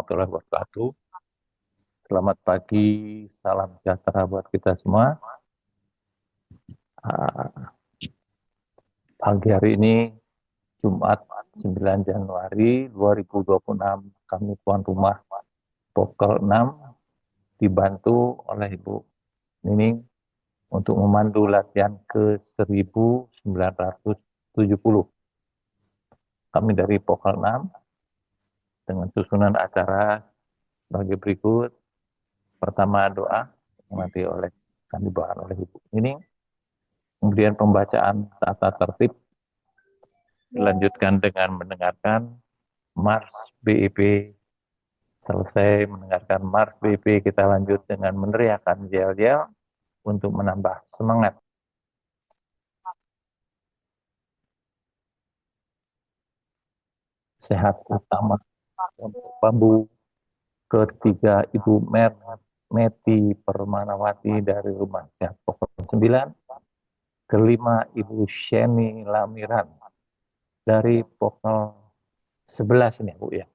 warahmatullahi wabarakatuh. Selamat pagi, salam sejahtera buat kita semua. Pagi hari ini, Jumat 9 Januari 2026, kami tuan rumah Pokkel 6 dibantu oleh Ibu Nining untuk memandu latihan ke 1970. Kami dari Pokkel 6 dengan susunan acara sebagai berikut. Pertama doa yang nanti akan dibawakan oleh Ibu Nining. Kemudian pembacaan tata tertib dilanjutkan dengan mendengarkan Mars BEP. Selesai mendengarkan Mars BEP, kita lanjut dengan meneriakan yel-yel untuk menambah semangat. Sehat utama untuk bambu. Ketiga, Ibu Meti Permanawati dari Rumah Sehat Pokok 9. Kelima, Ibu Sheni Lamiran dari Pokok 11 ini, Bu ya.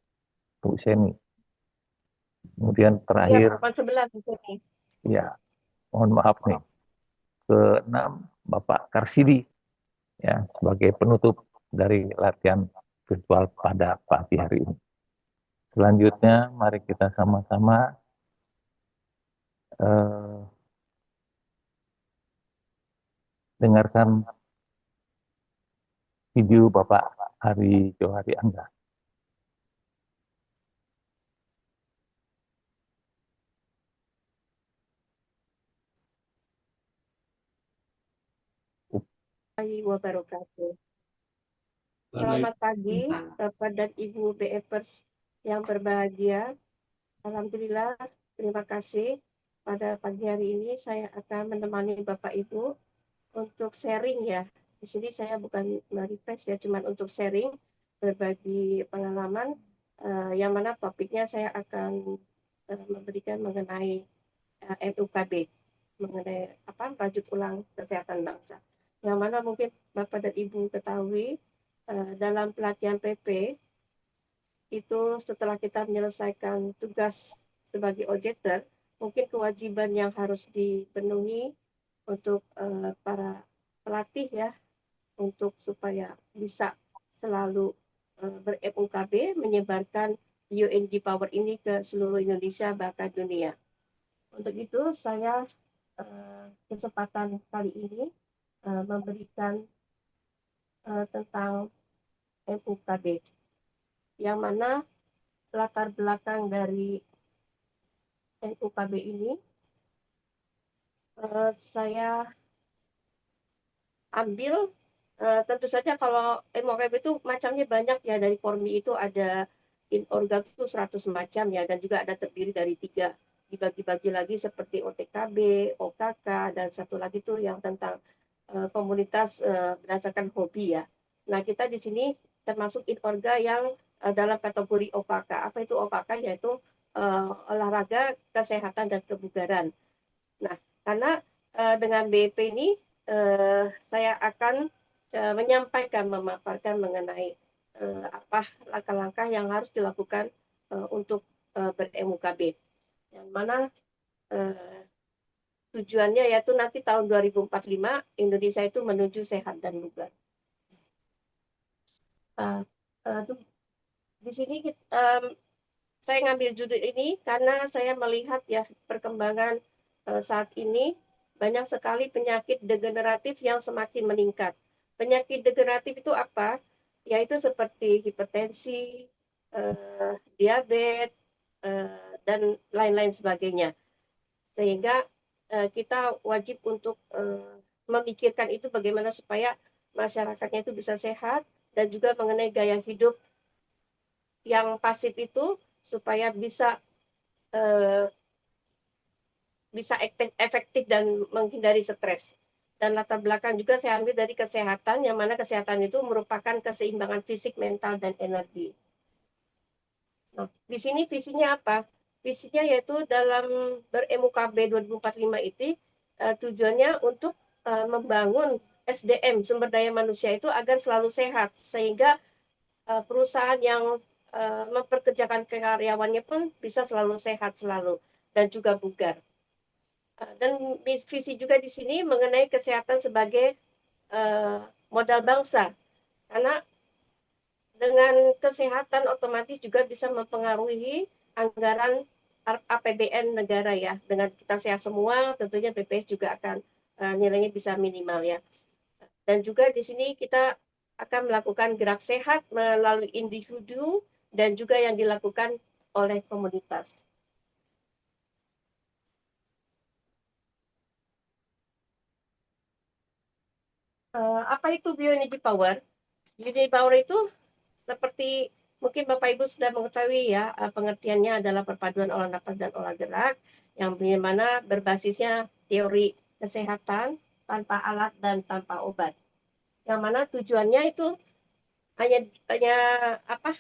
Bu Sheni. Kemudian terakhir, Pokok 11 di sini. Ya, mohon maaf nih. Keenam, Bapak Karsidi ya sebagai penutup dari latihan virtual pada pagi hari ini. Selanjutnya, mari kita sama-sama dengarkan video Bapak Hari Johari Angga. Wabarakatuh. Selamat pagi, Bapak dan Ibu BEPers yang berbahagia. Alhamdulillah, terima kasih. Pada pagi hari ini saya akan menemani Bapak Ibu untuk sharing ya. Di sini saya bukan merefresh ya, cuma untuk sharing, berbagi pengalaman, yang mana topiknya saya akan memberikan mengenai MUKB, mengenai rajut ulang kesehatan bangsa. Yang mana mungkin Bapak dan Ibu ketahui, dalam pelatihan PP itu setelah kita menyelesaikan tugas sebagai OJT, mungkin kewajiban yang harus dipenuhi untuk para pelatih ya, untuk supaya bisa selalu ber-MUKB, menyebarkan UNG Power ini ke seluruh Indonesia bahkan dunia. Untuk itu saya kesempatan kali ini memberikan tentang MUKB, yang mana latar belakang dari MUKB ini saya ambil, tentu saja kalau MUKB itu macamnya banyak ya, dari Kormi itu ada inorga itu 100 macam ya, dan juga ada terdiri dari 3, dibagi-bagi lagi seperti OTKB, OKK, dan satu lagi tuh yang tentang komunitas berdasarkan hobi ya. Nah, kita di sini termasuk inorga yang dalam kategori OKK. Apa itu OKK? Yaitu olahraga, kesehatan, dan kebugaran. Nah, karena dengan BEP ini saya akan menyampaikan, memaparkan mengenai apa langkah-langkah yang harus dilakukan untuk ber-MUKB. Yang mana tujuannya yaitu nanti tahun 2045 Indonesia itu menuju sehat dan bugar. Di sini saya ngambil judul ini karena saya melihat ya perkembangan saat ini banyak sekali penyakit degeneratif yang semakin meningkat. Penyakit degeneratif itu apa? Yaitu seperti hipertensi, diabetes, dan lain-lain sebagainya. Sehingga kita wajib untuk memikirkan itu bagaimana supaya masyarakatnya itu bisa sehat, dan juga mengenai gaya hidup yang pasif itu supaya bisa efektif dan menghindari stres. Dan latar belakang juga saya ambil dari kesehatan, yang mana kesehatan itu merupakan keseimbangan fisik, mental, dan energi. Nah, di sini visinya apa? Visinya yaitu dalam ber-MUKB 2045 itu tujuannya untuk membangun SDM, sumber daya manusia itu agar selalu sehat, sehingga perusahaan yang memperkerjakan karyawannya pun bisa selalu sehat selalu dan juga bugar. Dan visi juga di sini mengenai kesehatan sebagai modal bangsa, karena dengan kesehatan otomatis juga bisa mempengaruhi anggaran APBN negara ya. Dengan kita sehat semua, tentunya BPS juga akan nilainya bisa minimal ya. Dan juga di sini kita akan melakukan gerak sehat melalui individu dan juga yang dilakukan oleh komunitas. Apa itu bioenergy power? Bioenergy power itu seperti mungkin Bapak Ibu sudah mengetahui ya, pengertiannya adalah perpaduan olah napas dan olah gerak yang mana berbasisnya teori kesehatan tanpa alat dan tanpa obat. Yang mana tujuannya itu hanya apa?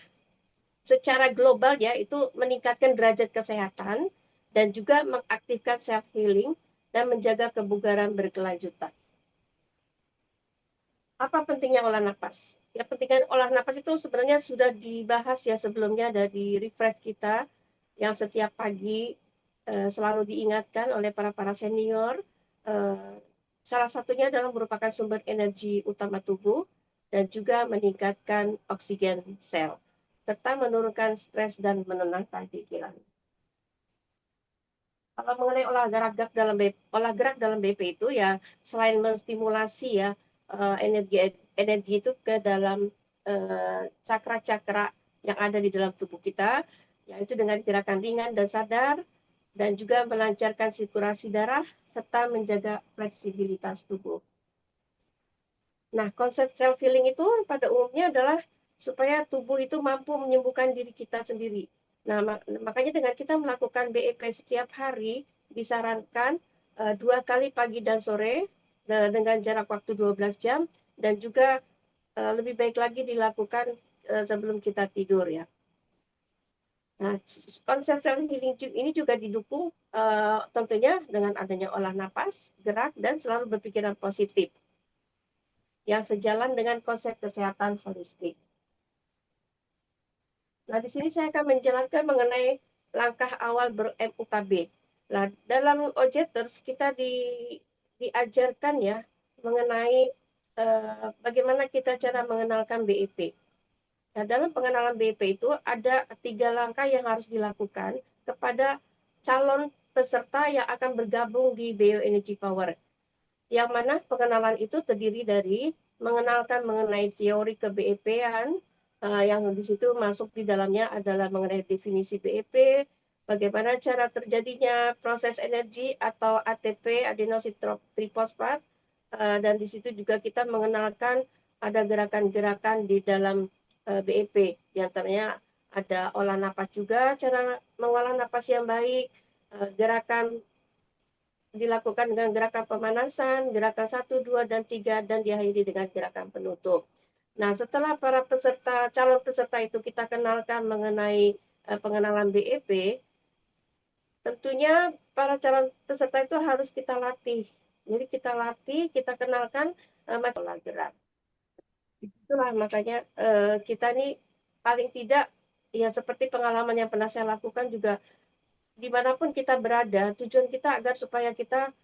Secara global ya itu meningkatkan derajat kesehatan dan juga mengaktifkan self healing dan menjaga kebugaran berkelanjutan. Apa pentingnya olah napas? Ya pentingnya olah napas itu sebenarnya sudah dibahas ya sebelumnya dari refresh kita yang setiap pagi selalu diingatkan oleh para senior. Eh, Salah satunya adalah merupakan sumber energi utama tubuh dan juga meningkatkan oksigen sel serta menurunkan stres dan menenangkan pikiran. Kalau mengenai olah gerak dalam BP itu ya selain menstimulasi ya energi energi itu ke dalam cakra-cakra yang ada di dalam tubuh kita, yaitu dengan gerakan ringan dan sadar dan juga melancarkan sirkulasi darah serta menjaga fleksibilitas tubuh. Nah, konsep self healing itu pada umumnya adalah supaya tubuh itu mampu menyembuhkan diri kita sendiri. Nah, makanya dengan kita melakukan BEP setiap hari disarankan 2 kali pagi dan sore dengan jarak waktu 12 jam dan juga lebih baik lagi dilakukan sebelum kita tidur ya. Nah, konsep self healing ini juga didukung tentunya dengan adanya olah napas, gerak dan selalu berpikiran positif yang sejalan dengan konsep kesehatan holistik. Nah, di sini saya akan menjelaskan mengenai langkah awal ber-MUKB. Nah, dalam OJTers kita diajarkan ya mengenai bagaimana kita cara mengenalkan BEP. Nah, dalam pengenalan BEP itu ada 3 langkah yang harus dilakukan kepada calon peserta yang akan bergabung di Bioenergy Power. Yang mana pengenalan itu terdiri dari mengenalkan mengenai teori ke-BEP-an, yang di situ masuk di dalamnya adalah mengenai definisi BEP, bagaimana cara terjadinya proses energi atau ATP, adenosine triphosphate, dan di situ juga kita mengenalkan ada gerakan-gerakan di dalam BEP, di antaranya ada olah napas juga, cara mengolah napas yang baik, gerakan dilakukan dengan gerakan pemanasan, gerakan 1, 2, dan 3, dan diakhiri dengan gerakan penutup. Nah, setelah para calon peserta itu kita kenalkan mengenai pengenalan BEP, tentunya para calon peserta itu harus kita latih. Jadi kita latih, kita kenalkan pola gerak. Itulah makanya kita nih paling tidak ya seperti pengalaman yang pernah saya lakukan juga dimanapun kita berada, tujuan kita agar supaya kita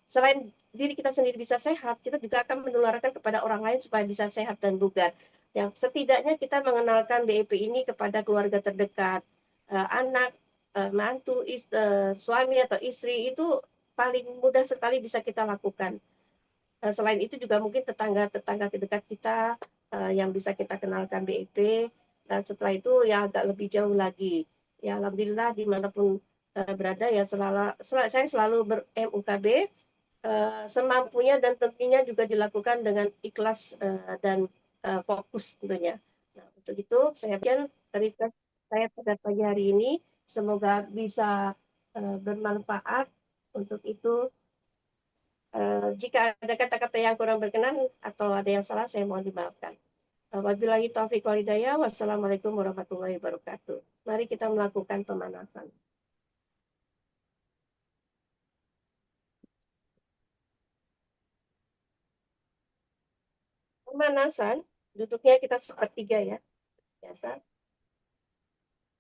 selain diri kita sendiri bisa sehat, kita juga akan menularkan kepada orang lain supaya bisa sehat dan bugar. Yang setidaknya kita mengenalkan BEP ini kepada keluarga terdekat, anak, mantu, suami atau istri itu paling mudah sekali bisa kita lakukan. Selain itu juga mungkin tetangga-tetangga terdekat kita yang bisa kita kenalkan BEP, dan setelah itu ya agak lebih jauh lagi. Ya alhamdulillah dimanapun berada ya saya selalu ber-MUKB semampunya dan tentunya juga dilakukan dengan ikhlas dan fokus tentunya. Nah, untuk itu saya berikan request saya pada pagi hari ini semoga bisa bermanfaat. Untuk itu jika ada kata-kata yang kurang berkenan atau ada yang salah, saya mohon dimaafkan. Wabillahi taufiq walhidayah. Wassalamualaikum warahmatullahi wabarakatuh. Mari kita melakukan pemanasan. Pemanasan, duduknya kita sepertiga ya, biasa.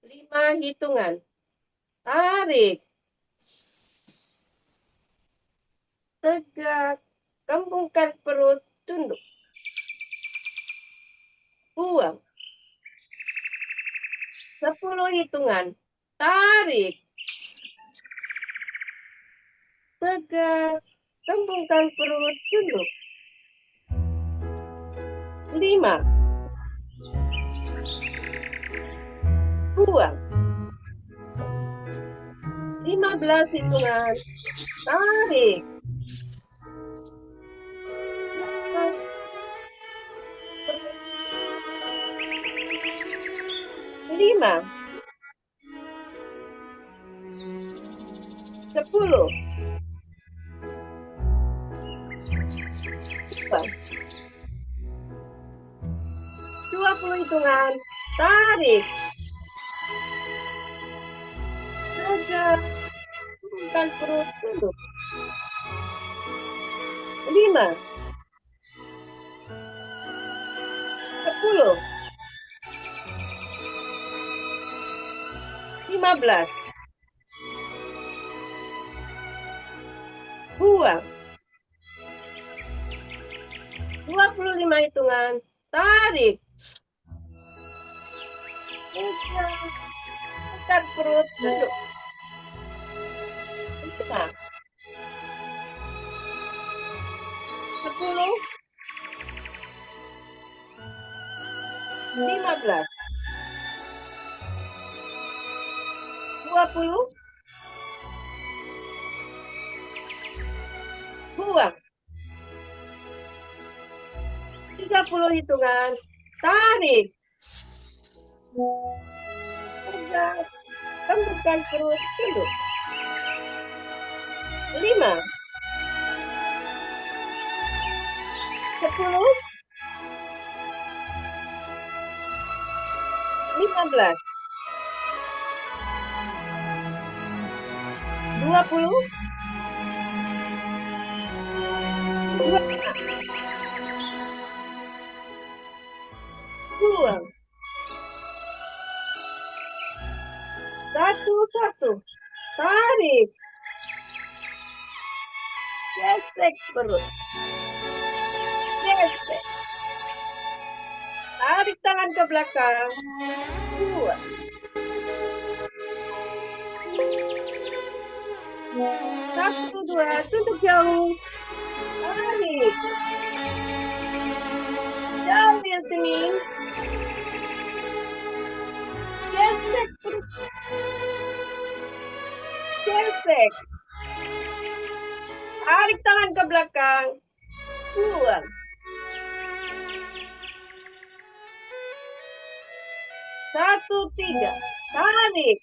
5 hitungan. Tarik. Tegak. Kembungkan perut, tunduk. Buang. 10 hitungan. Tarik. Tegak. Kembungkan perut, tunduk. 5. Buang. 15 hitungan. Tarik. Lima. 10. 20 hitungan. Tarik. Tegak. Kembungkan perut, tunduk. 5. 10. 15. Buang. 25 hitungan. Tarik. Tekan perut, duduk. 5. 10. 15. 20. Buang. 30 hitungan. Tarik. Tegak. Kembungkan perut, tunduk. 5. 10. 15. 20. 2. Buang. 1. Tarik. Gesek perut. Gesek. Tarik tangan ke belakang. 2. 1, 2. Tutup jauh. Tarik. Jauh yang kening. Gesek perut. Gesek. Tarik tangan ke belakang. Buang. 1, 3. Tarik.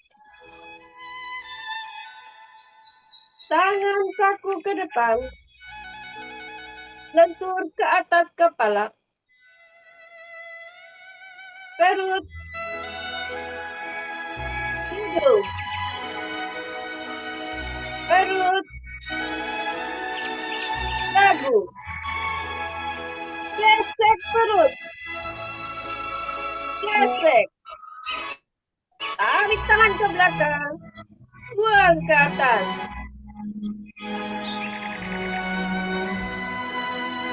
Tangan kaku ke depan. Lentur ke atas kepala. Perut. Hidung. Perut. Dagu. Gesek perut. Gesek. Tarik tangan ke belakang. Buang ke atas.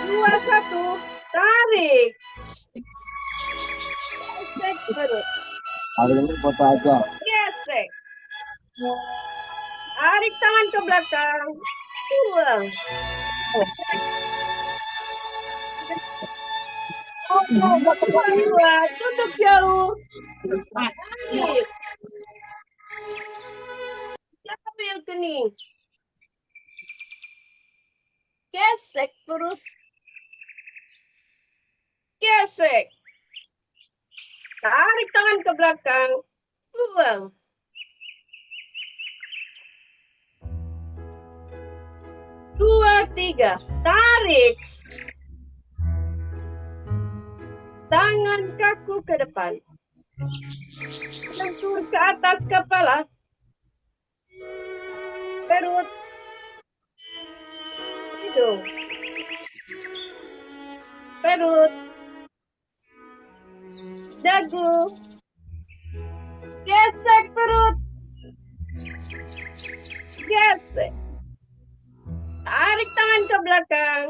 2, 1. Tarik. Gesek perut. Hari ini foto aja. Gesek. Tarik tangan ke belakang. Buang. 2. Tutup jauh. Tarik. Ambil kening. Gesek perut. Gesek. Tarik tangan ke belakang. Buang. 2, 3. Tarik. Tangan kaku ke depan. Lentur ke atas kepala. Perut. Hidung. Perut. Dagu. Gesek perut. Gesek. Tarik tangan ke belakang.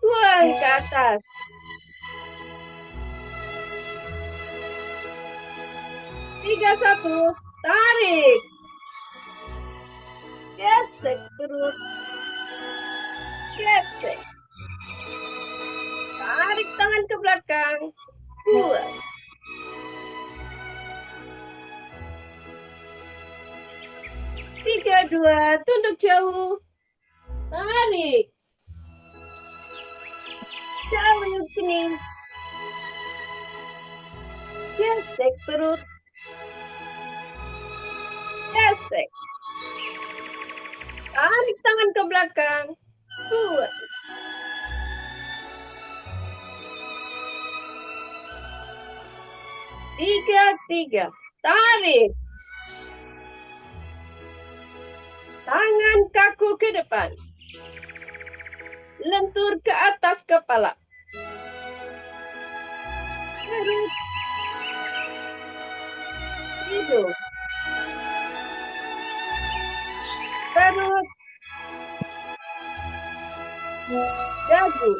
Buang ke atas. Tiga, satu. Tarik. Gesek perut. Gesek. Tarik tangan ke belakang. Buang. Tiga, dua. Tunduk jauh. Tarik. Jauh sini. Gesek perut. Gesek. Tarik tangan ke belakang. Buang. Tiga, tiga. Tarik. Tangan kaku ke depan. Lentur ke atas kepala. Perut. Hidung. Perut. Dagu.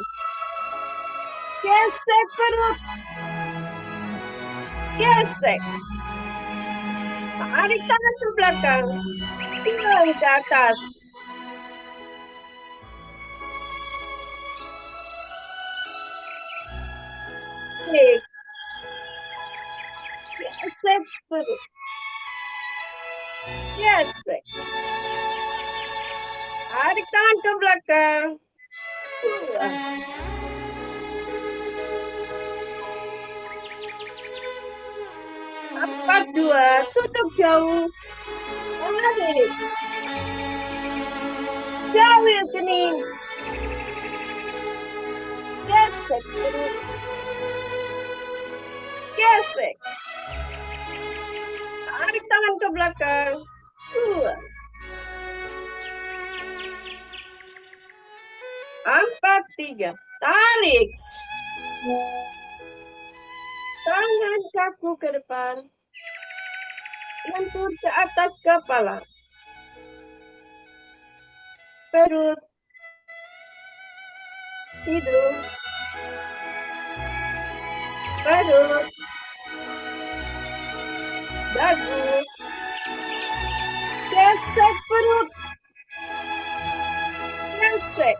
Gesek perut. Gesek. Tarik tangan ke belakang. Buang ke atas. Tarik. Gesek perut. Gesek. Tarik tangan ke belakang. Buang. Empat, dua. Tutup jauh. Tarik. Jauh kening. Gesek perut. Gesek. Tarik tangan ke belakang. Buang. Empat, tiga. Tarik. Tangan kaku ke depan. Lentur ke atas kepala. Perut. Hidung. Perut. Dagu. Gesek perut. Gesek.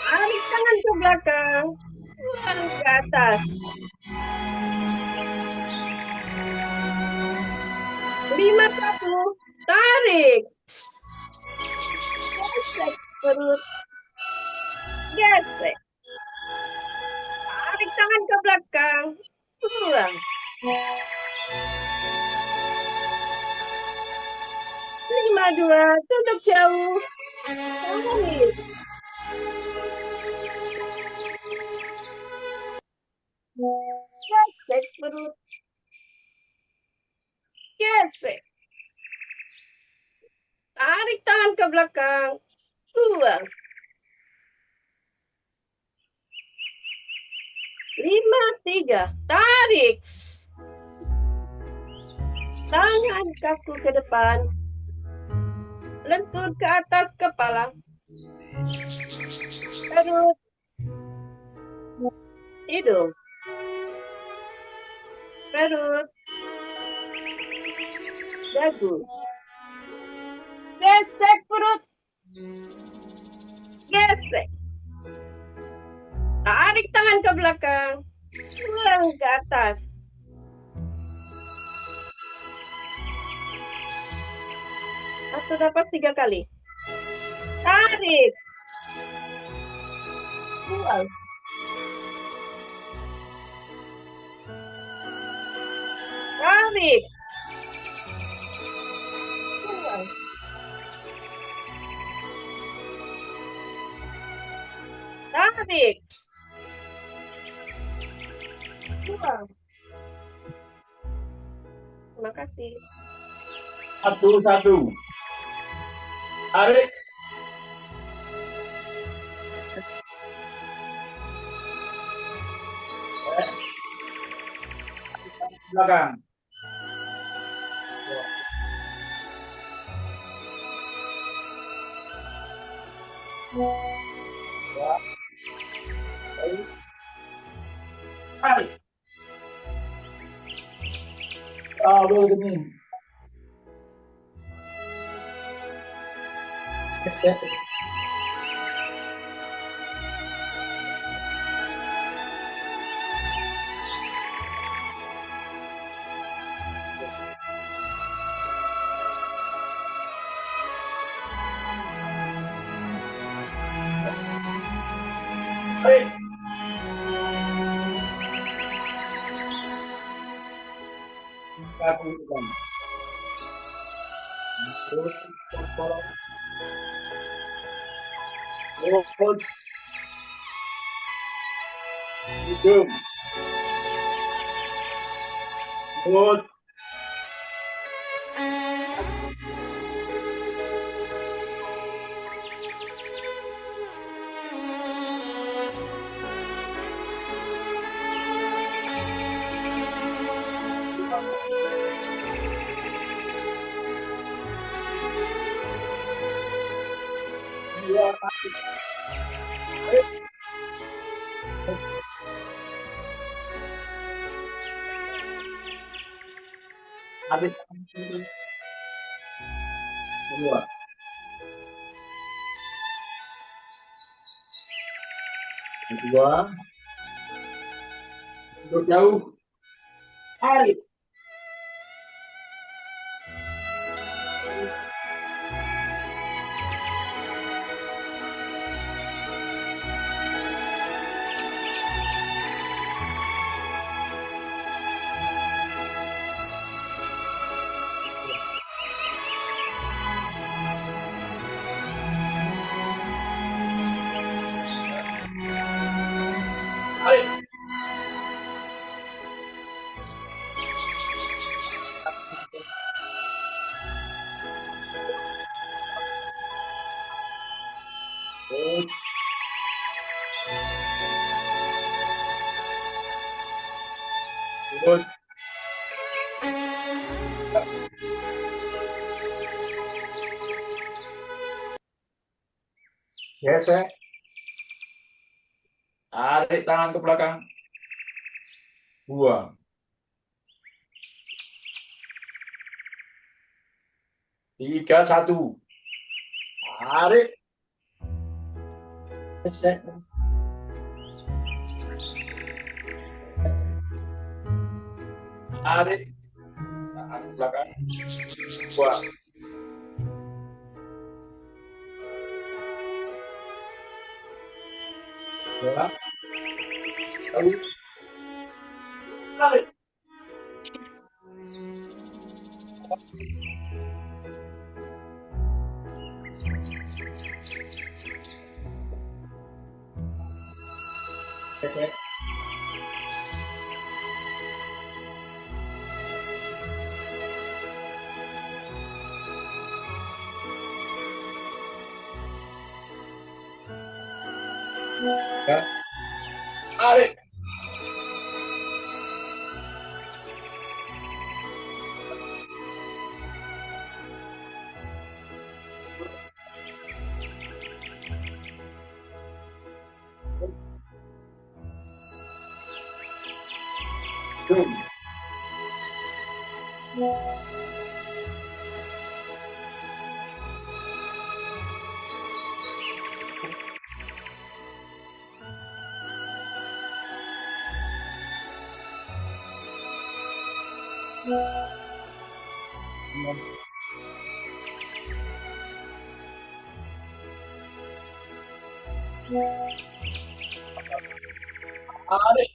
Tarik tangan ke belakang. Buang ke atas. Lima, satu. Tarik. Gesek perut. Gesek. Tarik tangan ke belakang. Buang. Lima, dua. Tutup jauh. Tarik. Gesek perut. Gesek. Tarik tangan ke belakang. Buang. Lima, tiga. Tarik. Tangan kaku ke depan. Lentur ke atas kepala. Perut. Hidung. Perut. Dagu. Gesek perut. Gesek. Tarik tangan ke belakang. Buang ke atas. Atau dapat 3 kali. Tarik. Buang. Tarik. Buang. Tarik. Buang. Terima kasih. Satu, satu. Tarik. Belakang. Tarik. Taruh ini. Geser. Tarik. Satu kan. Terus potong. Terus hidung. Terus dua kaki. Habis dua. Dua. Untuk jauh. Tarik. Tarik. Terus. Terus. Gesek. Tarik tangan ke belakang. Buang. 3, 1. Tarik. Gesek. Tarik. Tangan ke belakang. Buang. Ya. Lalu. Tarik. Gesek. Ya. Tarik. Boom. Tarik.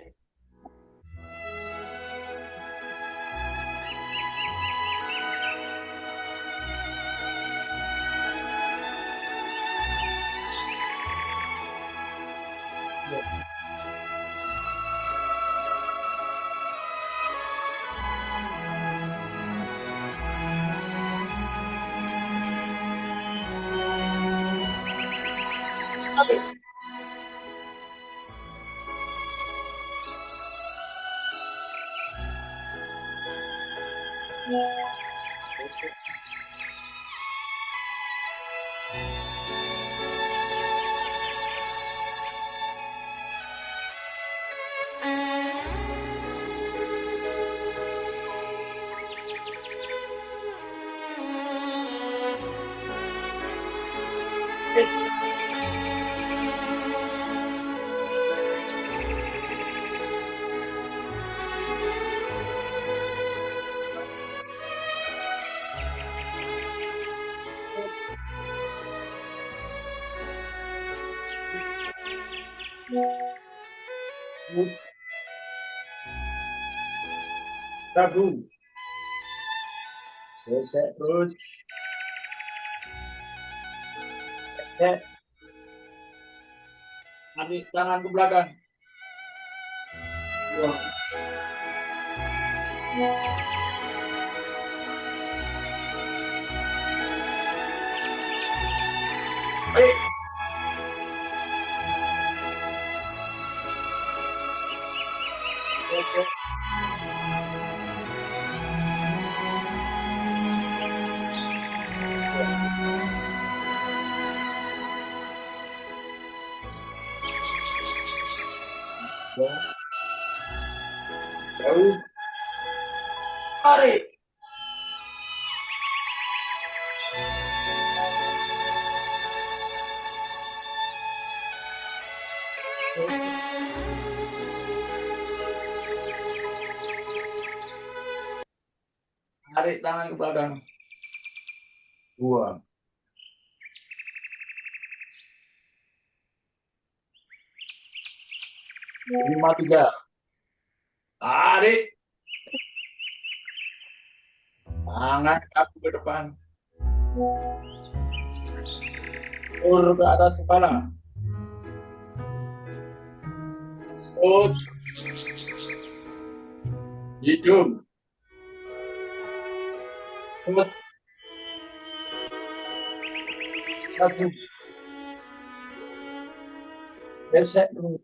Tarik. Ragu. Gesek terus. Gesek. Tarik tangan ke belakang. Dua. Baik. Gesek. Jauh. Tarik. Tarik tangan ke belakang. Dua. 5-3. Tarik. Tangan kaku ke depan. Tur ke atas kepala. Ut. Hidung. Ut. Kaki. Gesek dulu.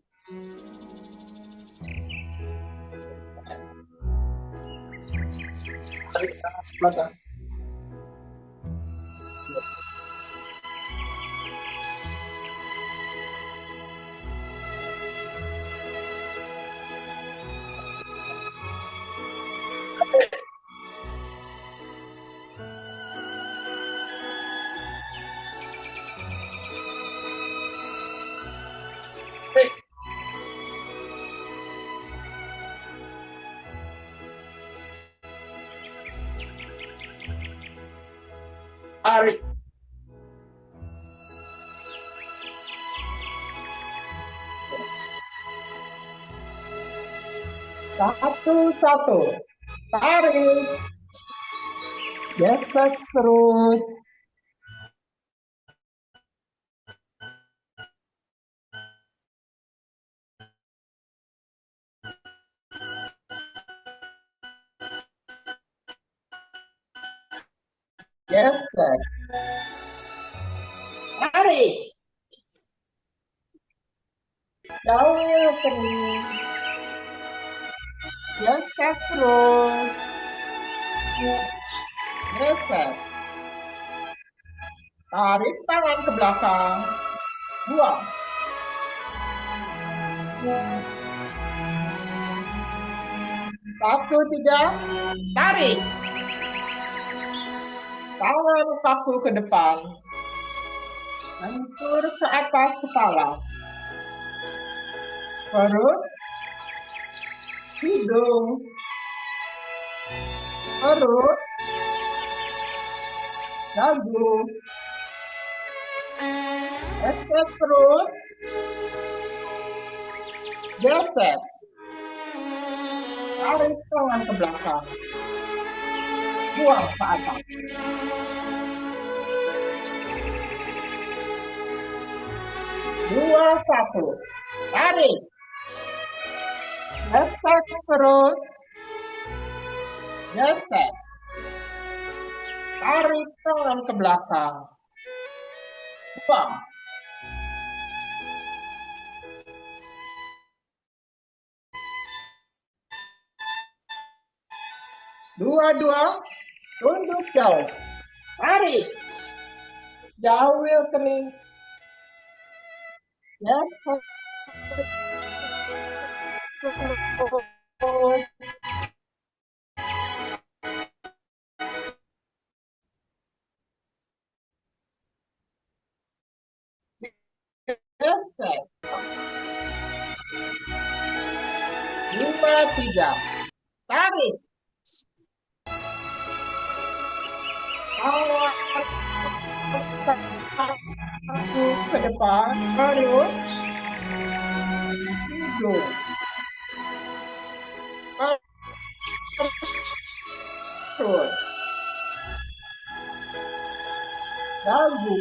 Tarik tangan ke belakang. Tarik. Satu-satu. Tarik. Gesek terus. Gesek. Tarik. Jauh kening. Gesek terus. Gesek. Tarik tangan ke belakang. Buang. Satu, tiga. Tarik. Tangan kaku ke depan. Lentur ke atas kepala. Perut. Hidung. Perut. Dagu. Gesek terus. Gesek. Tarik tangan ke belakang. Buang ke atas. Dua, satu. Tarik. Gesek terus. Gesek. Tarik tangan ke belakang. Buang. Dua-dua. Tunduk jauh. Tarik. Jauh kening. Gesek. 3. Tarik. Tangan kaku ke depan. Terus. Hidung. Terus. Dagu.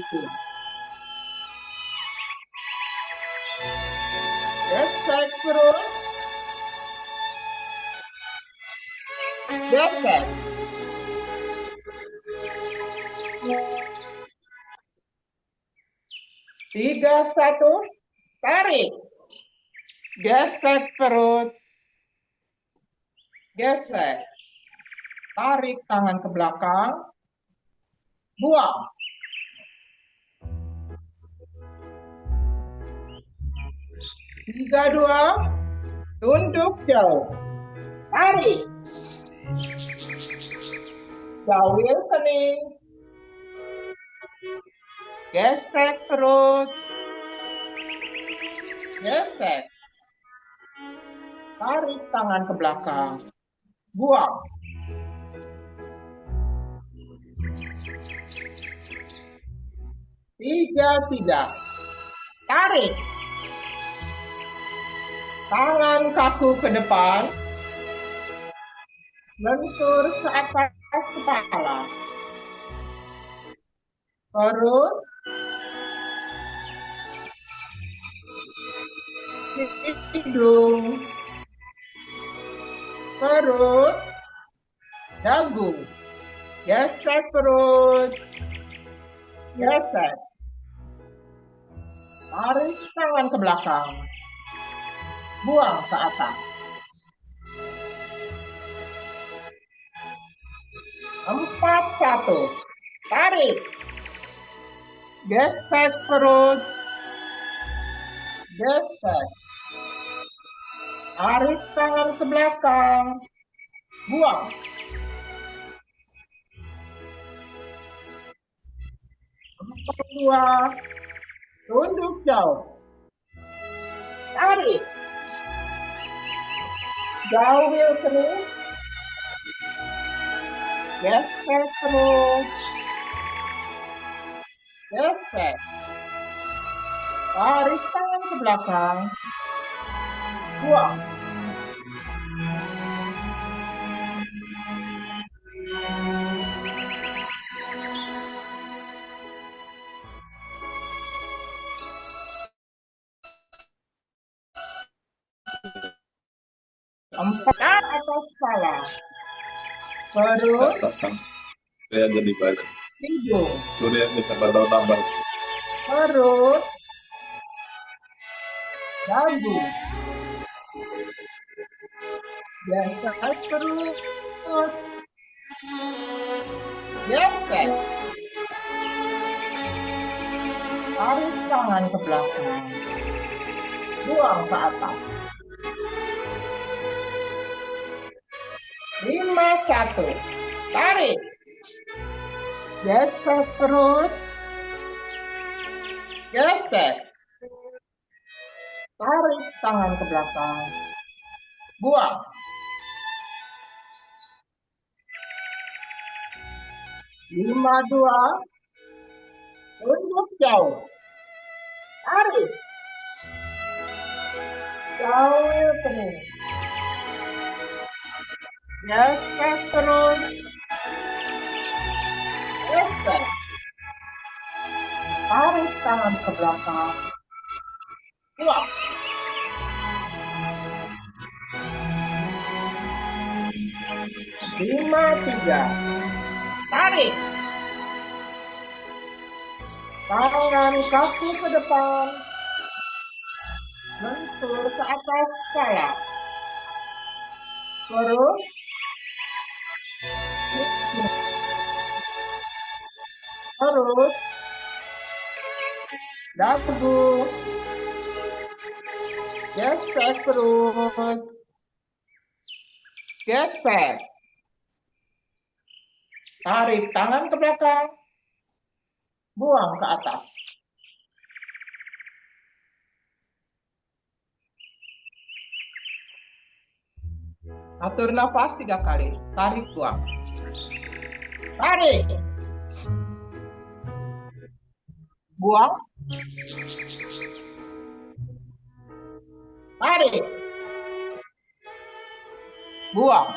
Gesek perut. Gesek. Tiga, satu. Tarik. Gesek perut. Gesek. Tarik tangan ke belakang. Buang. 3, 2. Tunduk jauh. Tarik. Jauhin kening. Gesek perut. Gesek. Tarik tangan ke belakang. Buang. 3, 3. Tarik. Tangan kaku ke depan. Lentur ke atas kepala. Perut. Hidung. Perut. Dagu. Gesek perut. Gesek. Tarik tangan ke belakang. Buang ke atas. 4, 1. Tarik. Gesek perut. Gesek. Tarik tangan ke belakang. Buang. 4, 2. Tunduk jauh. Tarik. Jauhin kening. Gesek perut. Gesek. Tarik tangan ke belakang. Buang. 4 atas kepala. Perut. Saya jadi badan. Hidung. Surya bisa tambah. Perut. Dagu. Gesek perut. Gesek. Tarik tangan ke belakang. Buang ke atas. 5, 1. Tarik. Gesek perut. Gesek. Tarik tangan ke belakang. Buang. 5, 2. Tunduk jauh. Tarik. Jauh kening. Gesek perut. Gesek. Tarik tangan ke belakang. Buang. 5, 3. Tarik. Tangan kaku ke depan. Lentur ke atas kepala. Perut. Perut. Dagu. Gesek perut. Gesek. Tarik tangan ke belakang. Buang ke atas. Atur nafas 3 kali. Tarik, buang. Tarik. Buang. Tarik. Buang.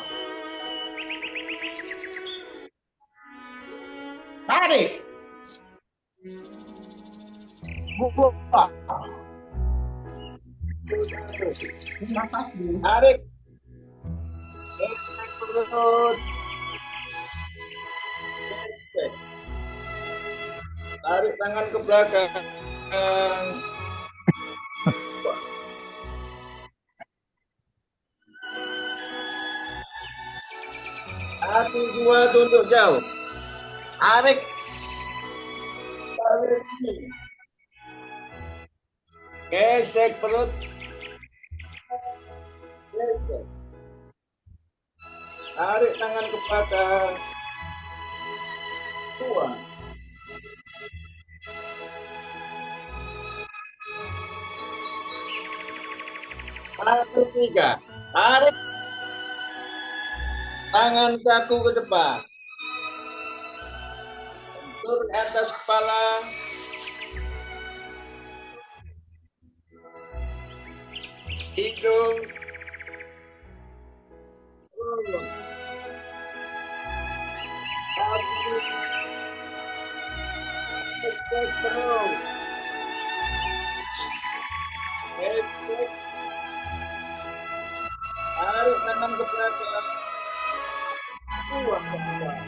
Tarik. Buang. Nafas dulu. Tarik. Gesek perut. Gesek. Tarik tangan ke belakang. Satu, dua, tunduk jauh. Tarik. Tarik. Gesek perut. Gesek. Tarik tangan ke belakang. Dua. Satu, tiga. Tarik. Tangan kaku ke depan. Turun atas kepala. Hidung. Turun. Gesek perut. Gesek. Tarik tangan ke belakang. Buang ke depan.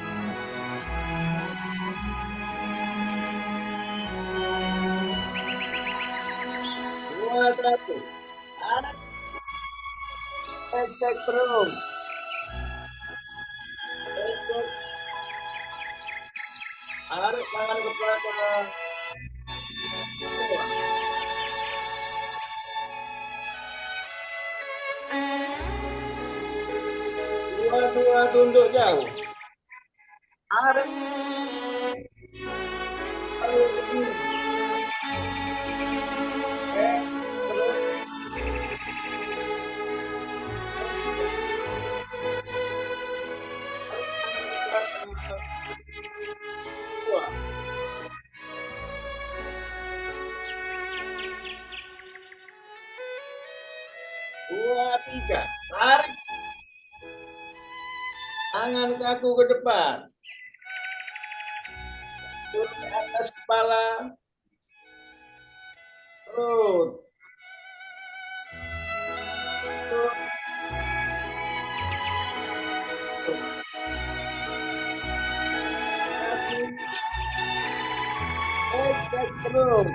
Dua, satu. Tarik. Gesek perut. Gesek. Tarik tangan ke belakang. Buang. Dua, tunduk jauh. Tarik. Tarik ke kiri. Dua, tiga. Tarik. Tangan kaku ke depan. Turun ke atas kepala. Perut. Turun. Kaki. Gesek perut.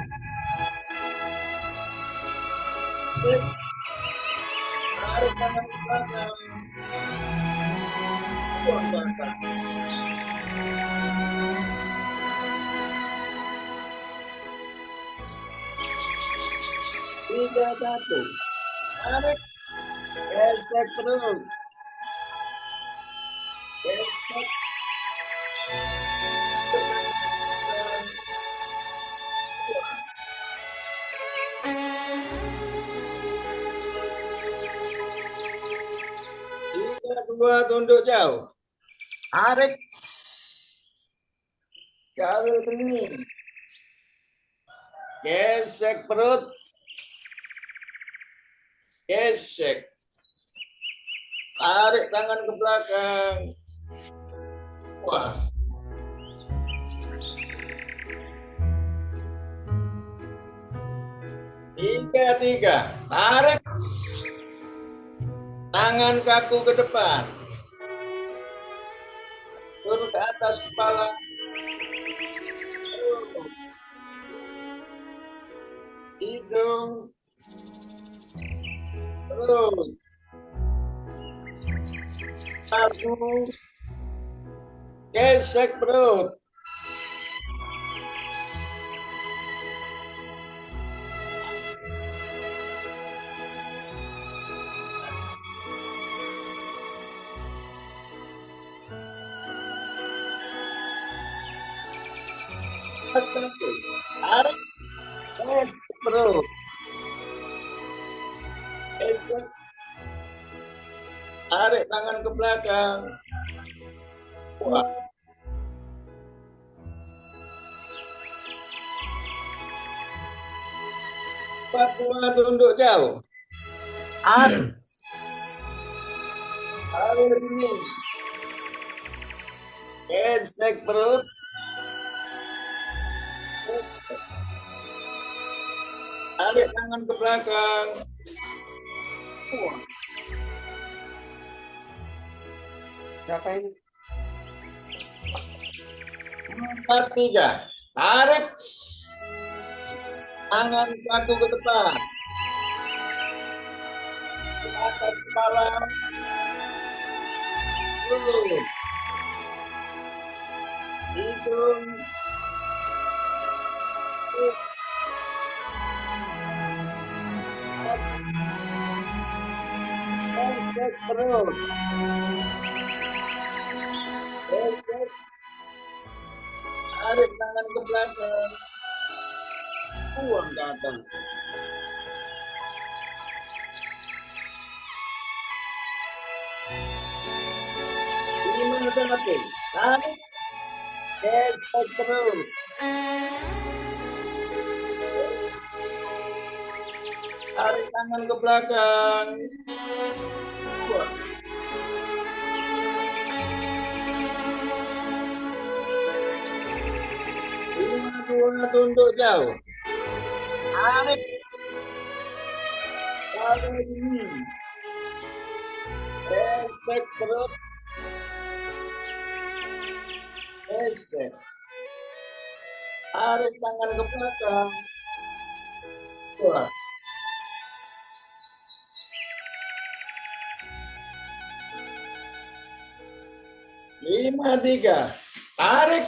Sip. Tarik tangan ke belakang. Buang belakang. Tiga, satu. Tarik. Gesek perut. Gesek. Tiga, dua, tunduk jauh. Tarik. Kawil kening. Gesek perut. Gesek. Tarik tangan ke belakang. Wah. Tiga, tiga. Tarik. Tangan kaku ke depan. Turun ke atas kepala. Hidung. Perut. Satu. Gesek perut. Satu. Tarik. Gesek perut. Gesek. Tarik tangan ke belakang. Wah. Empat dua, tunduk jauh. Tarik ini. Gesek perut. Tarik tangan ke belakang. Wah. Berapa ini? 4 3. Tarik. Tangan satu ke depan. Di atas kepala. Hidung. Gesek perut. Gesek. Tarik tangan ke belakang. Buang ke atas. Gimana satu? Tarik. Gesek perut. Tarik tangan ke belakang. Buang. Dua, tunduk jauh. Tarik. Tarik ini. Gesek perut. Gesek. Tarik tangan ke belakang. Wah. Lima tiga. Tarik.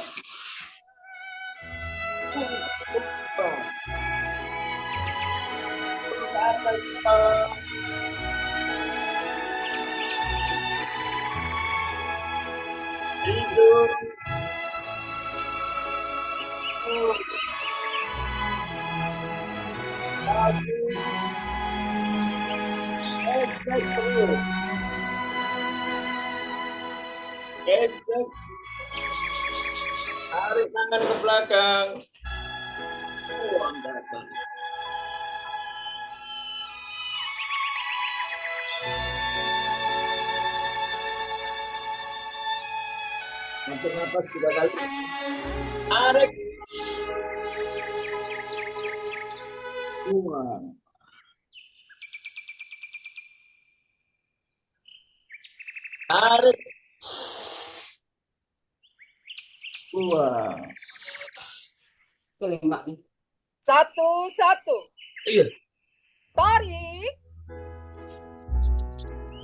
Ke atas kepala. Hidung. Kaki. Gesek perut. Gesek. Tarik tangan ke belakang. Buang ke atas. Untuk nafas 3 kali. Tarik. Buang. Tarik. Buang. Kelima nih. 1-1. Iya. Tarik.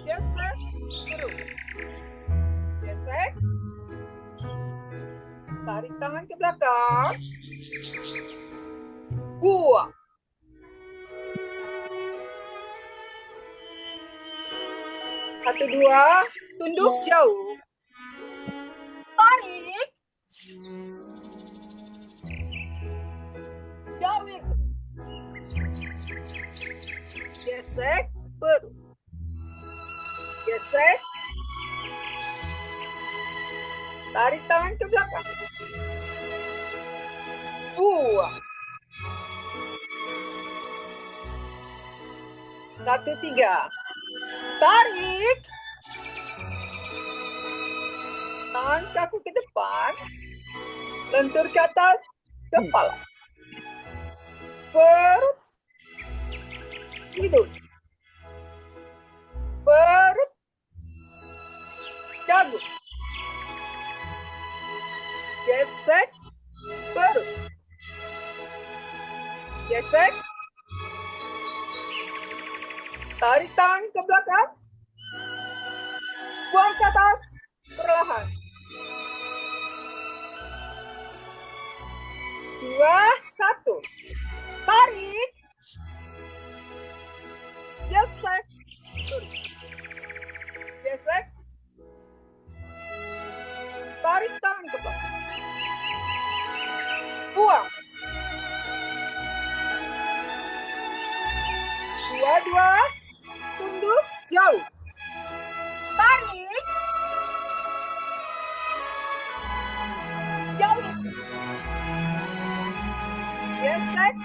Gesek. Turun. Gesek. Tarik tangan ke belakang. Buang. Satu, dua. Tunduk jauh. Tarik. Jauhin. Gesek. Perut. Gesek. Tarik tangan ke belakang. Buang. 1, 3. Tarik. Tangan kaku ke depan. Lentur ke atas kepala. Perut. Hidung. Perut. Dagu. Gesek. Perut. Gesek. Tarik tangan ke belakang. Buang ke atas perlahan. 2, 1. Tarik. Gesek. Gesek. Tarik tangan ke belakang. Buang. 2, 2. Tunduk jauh. Gesek.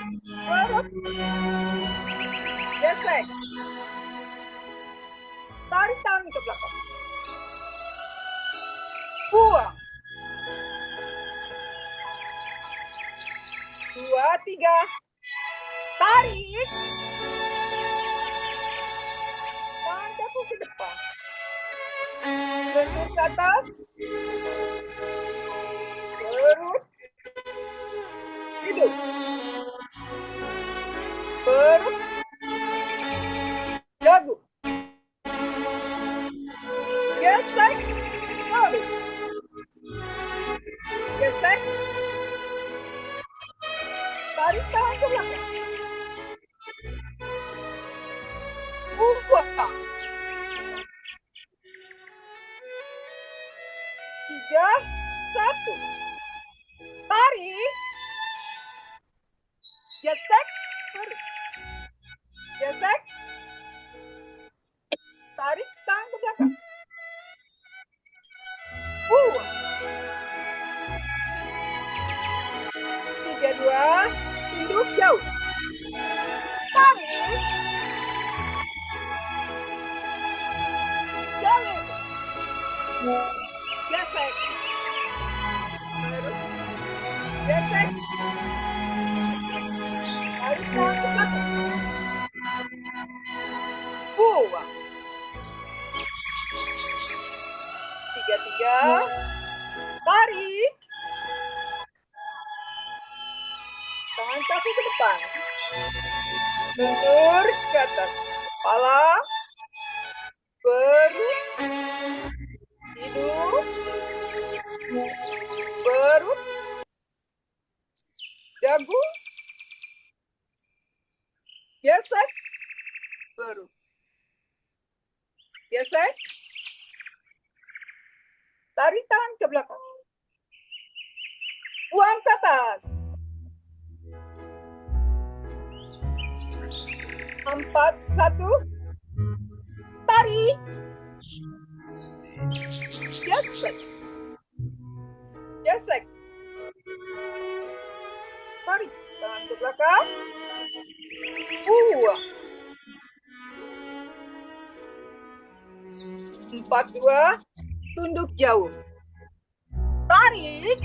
Perut. Gesek. Tarik tangan ke belakang. Buang. 2, 3. Tarik. Tangan kaku ke depan. Bentuk ke atas. Perut. Hidup. Perut. Dagu. Gesek. Perut. Gesek. Tarik tangan ke belakang. Buang. 3, 1. Tarik. Gesek. Perut. Gesek. Tarik tangan ke belakang. Buang. 3, 2. Tunduk jauh. Tarik. Jalan. Gesek. Perut. Gesek. Tarik tangan ke belakang. Buang. 3, 3. Tarik. Tangan kaki ke depan. Bentur ke atas. Kepala. Perut. Hidung. Perut. Dagu. Gesek. Perut. Gesek. Tarik tangan ke belakang. Buang ke atas. 4, 1. Tarik. Gesek. Gesek. Tarik tangan ke belakang. Buang. 4, 2. Tunduk jauh. Tarik.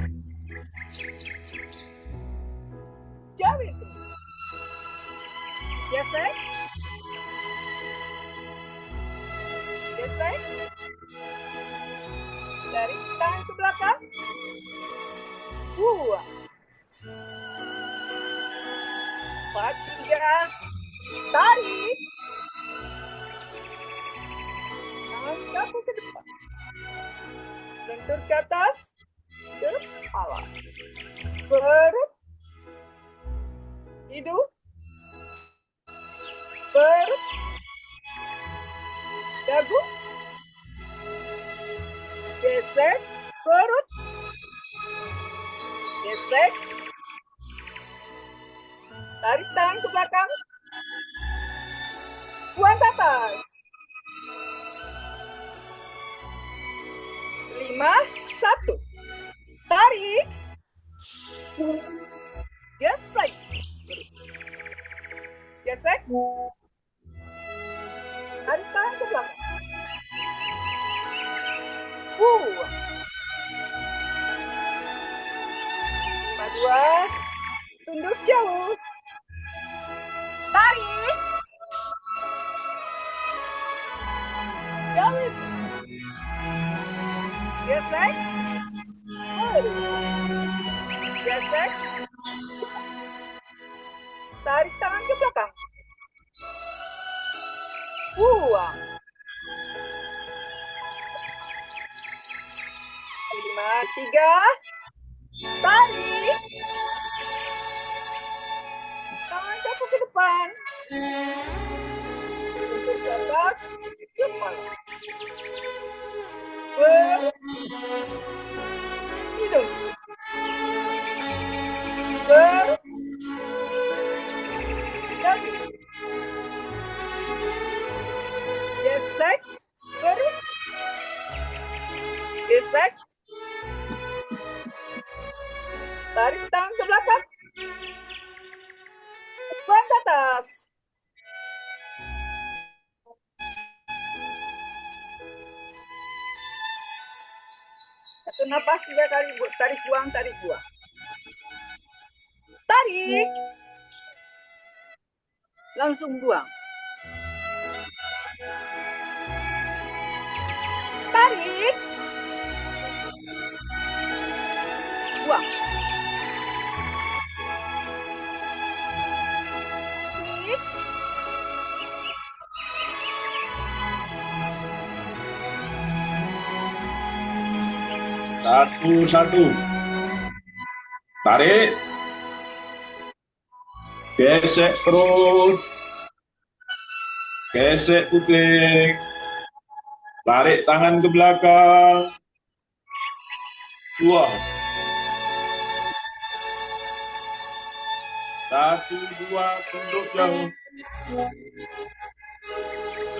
Jauh itu. Gesek. Gesek. Tarik tangan ke belakang. Buang. 4, 3. Tarik. Tangan kaku ke depan. Bentur ke atas. Kepala. Perut. Hidung. Perut. Dagu. Gesek. Perut. Gesek. Tarik tangan ke belakang. Buang ke atas. 5, 1. Tarik. Gesek. Gesek. Tarik tangan ke belakang. Buang. 2. Tunduk jauh. Tarik. Jauh. Gesek. Gesek. Tarik tangan ke belakang. Buang. 5, 3. Tarik. Tangan kaku ke depan. Bentuk ke atas. Kepala. Perut. Hidung. Perut. Dagu. Gesek. Perut. Gesek. Tarik tangan ke belakang. atas. Satu napas 3 kali, Bu. Tarik buang, tarik buang. Tarik. Langsung buang. Tarik. Buang. Tarik. Satu. Tarik. Gesek perut. Gesek puting. Tarik tangan ke belakang. 2. 1, 2, tunduk jauh.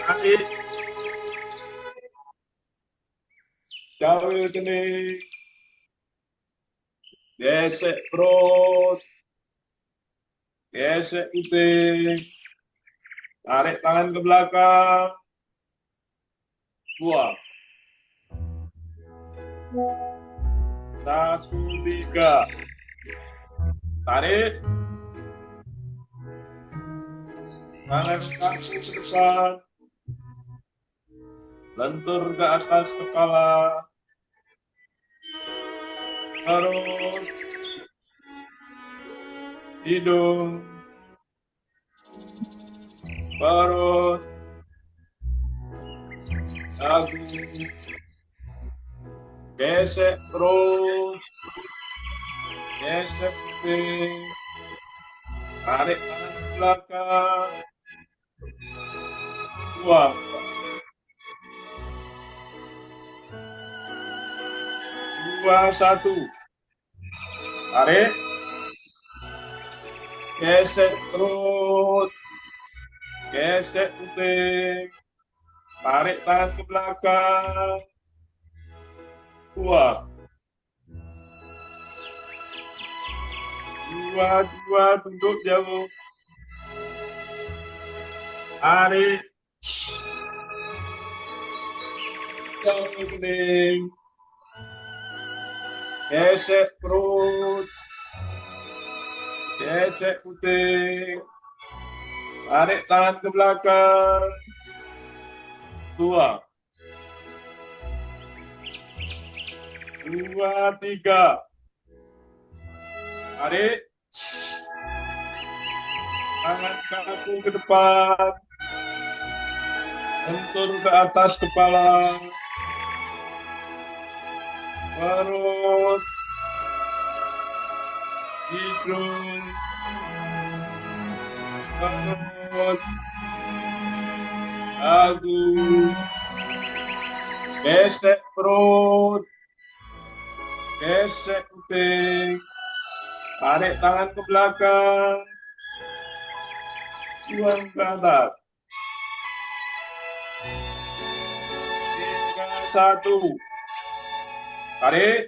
Tarik. Jauh kening. Gesek perut. Gesek puting. Tarik tangan ke belakang. 2. 1, 3. Tarik. Tangan kaki ke depan. Lentur ke atas kepala. Perut. Hidung. Perut. Dagu. Gesek perut. Gesek puting. Tarik tangan ke belakang. 2. 2, 1. Tarik. Gesek perut. Gesek puting. Tarik tangan ke belakang. 2. 2, tunduk jauh. Tarik. Jauh kening. Gesek perut. Gesek puting. Tarik tangan ke belakang. 2. 2, 3. Tarik. Tangan kaki ke depan. Lentur ke atas kepala. Perut. Hidung. Perut. Dagu. Gesek perut. Gesek puting. Tarik tangan ke belakang. Buang ke atas. 3, 1. Tarik.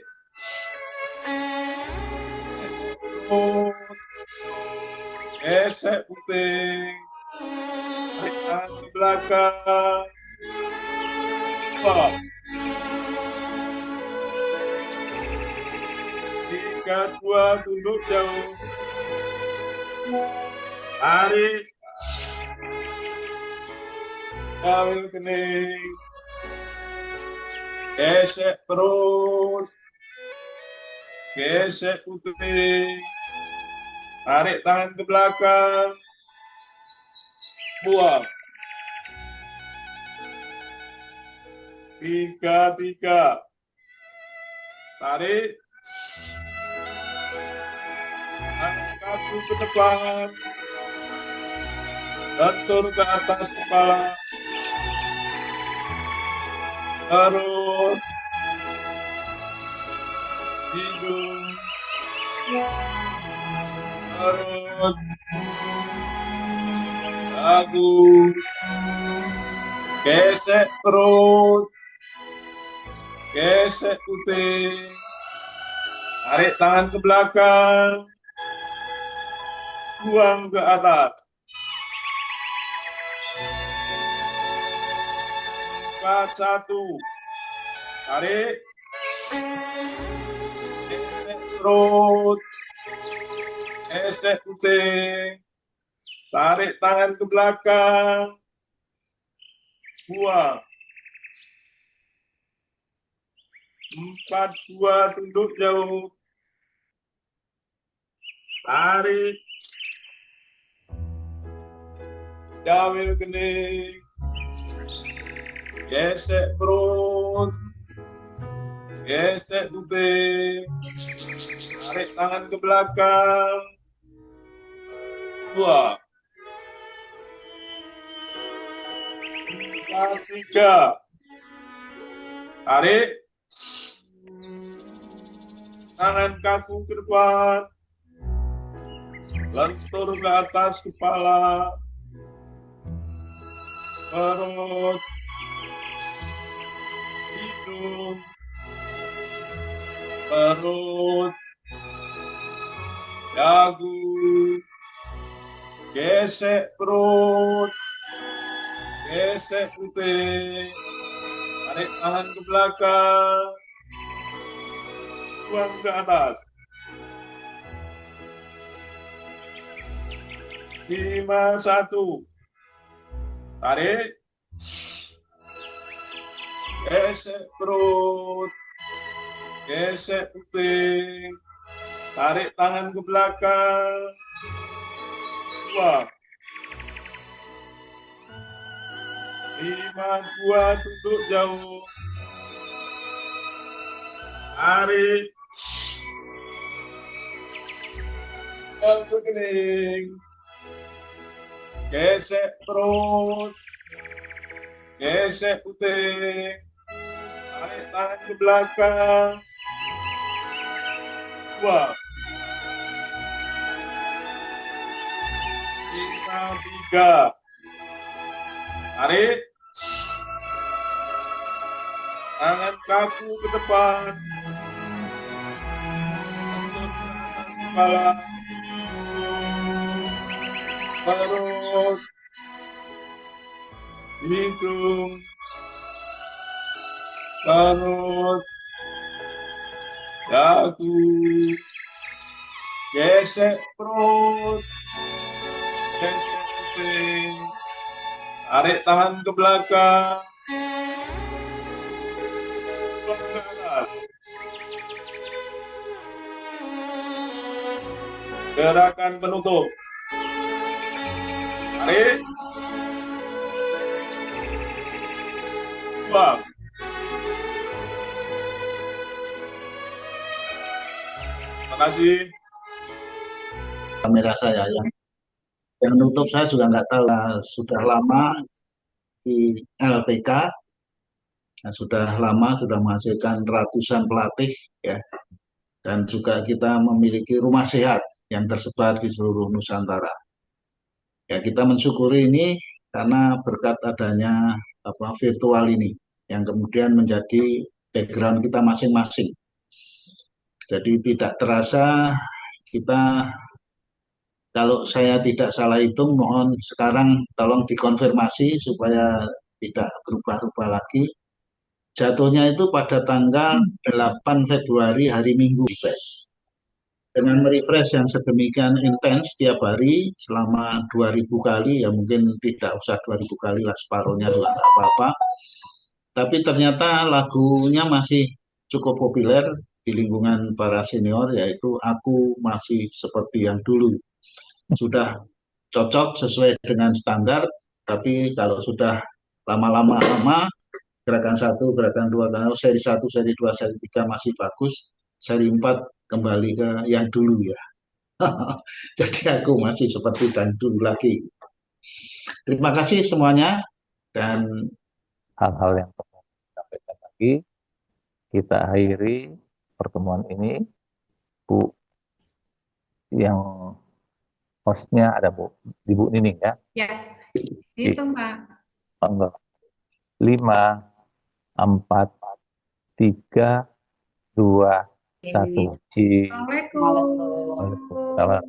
Perut. Gesek puting. Tarik tangan ke belakang. 2. 3, 2, tunduk jauh. Tarik. Jauh kening. Gesek perut. Gesek puting. Tarik tangan ke belakang. Buang. 3, 3. Tarik. Angkat kaki ke depan. Lentur ke atas kepala. Perut. Hidung. Perut. Dagu. Gesek perut. Gesek puting. Tarik tangan ke belakang. Buang ke atas. 4-1. Tarik. Gesek perut. Gesek puting. Tarik tangan ke belakang. Buang. 4-2, tunduk jauh. Tarik. Jawil kening. Gesek perut. Gesek puting. Tarik tangan ke belakang. Buang. 4-3. Tarik. Tangan kaku ke depan. Lentur ke atas kepala. Perut. Hidung. Perut. Dagu. Gesek perut. Gesek puting. Tarik tangan ke belakang. Buang ke atas. 5-1. Tarik. Gesek perut. Gesek puting. Tarik tangan ke belakang. Buang. 5-2, tunduk jauh. Tarik. Bantu kening. Gesek perut. Gesek puting. Tarik tangan ke belakang. Buang. 5-3. Tarik. Tangan kaku ke depan. Lentur ke atas kepala. Perut. Hidung. Perut. Dagu. Gesek perut. Gesek puting. Tarik tangan ke belakang. Buang ke atas. Gerakan penutup. Tarik. Buang. Terima kasih. Kamera saya yang menutup saya juga nggak tahu. Sudah lama di LPK, sudah lama sudah menghasilkan ratusan pelatih ya, dan juga kita memiliki rumah sehat yang tersebar di seluruh Nusantara. Ya, kita mensyukuri ini karena berkat adanya virtual ini yang kemudian menjadi background kita masing-masing. Jadi tidak terasa kita, kalau saya tidak salah hitung, mohon sekarang tolong dikonfirmasi supaya tidak berubah-ubah lagi. Jatuhnya itu pada tanggal 8 Februari hari Minggu. Dengan merefresh yang sedemikian intens setiap hari selama 2000 kali, ya mungkin tidak usah 2000 kali lah, separuhnya juga nggak apa-apa. Tapi ternyata lagunya masih cukup populer di lingkungan para senior, yaitu Aku Masih Seperti Yang Dulu. Sudah cocok sesuai dengan standar, tapi kalau sudah lama-lama, gerakan 1, gerakan 2, seri 1, seri 2, seri 3 masih bagus, seri 4 kembali ke yang dulu ya. Jadi aku masih seperti dan dulu lagi. Terima kasih semuanya, dan Hal-hal yang perlu disampaikan lagi, kita akhiri pertemuan ini. Bu, yang hostnya ada Ibu Nining ya. Ya, hitung Pak. Enggak. 5, 4, 3, 2, 1. Assalamualaikum. Waalaikumsalam.